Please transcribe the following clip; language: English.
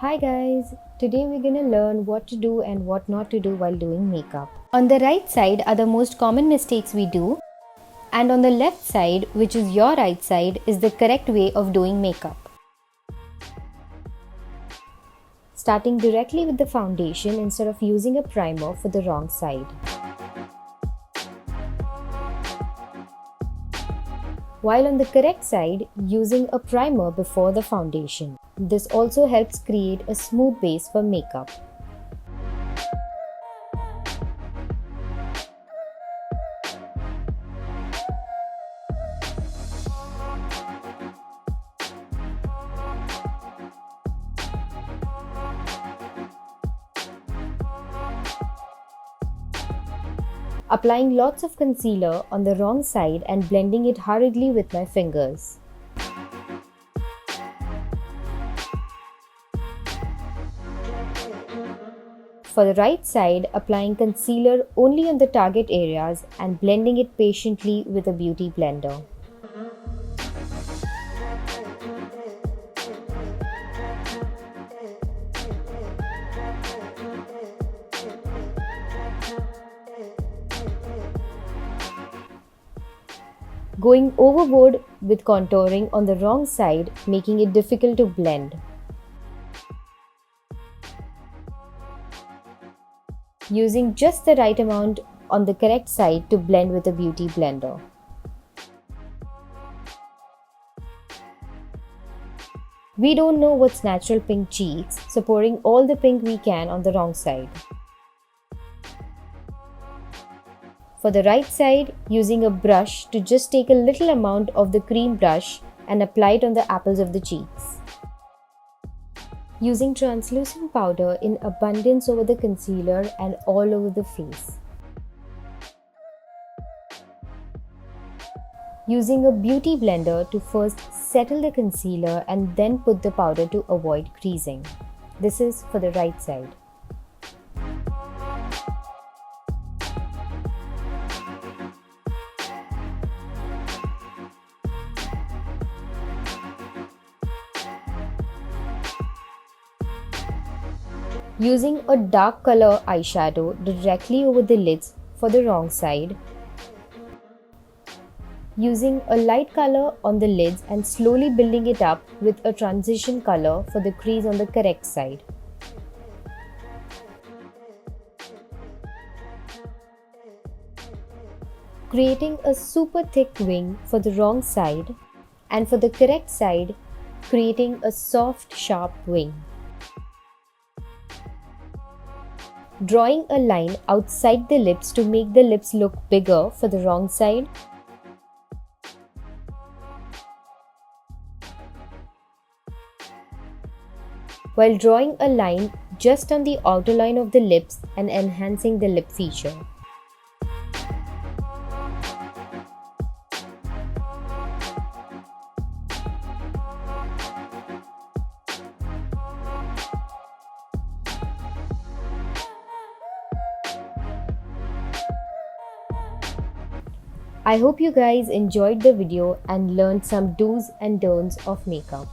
Hi guys, today we're gonna learn what to do and what not to do while doing makeup. On the right side are the most common mistakes we do, and on the left side, which is your right side, is the correct way of doing makeup. Starting directly with the foundation instead of using a primer for the wrong side. While on the correct side, using a primer before the foundation. This also helps create a smooth base for makeup. Applying lots of concealer on the wrong side and blending it hurriedly with my fingers. For the right side, applying concealer only on the target areas and blending it patiently with a beauty blender. Going overboard with contouring on the wrong side, making it difficult to blend. Using just the right amount on the correct side to blend with a beauty blender. We don't know what's natural pink cheeks, so pouring all the pink we can on the wrong side. For the right side, using a brush to just take a little amount of the cream brush and apply it on the apples of the cheeks. Using translucent powder in abundance over the concealer and all over the face. Using a beauty blender to first settle the concealer and then put the powder to avoid creasing. This is for the right side. Using a dark color eyeshadow directly over the lids for the wrong side. Using a light color on the lids and slowly building it up with a transition color for the crease on the correct side. Creating a super thick wing for the wrong side, and for the correct side, creating a soft, sharp wing. Drawing a line outside the lips to make the lips look bigger for the wrong side. While drawing a line just on the outer line of the lips and enhancing the lip feature. I hope you guys enjoyed the video and learned some do's and don'ts of makeup.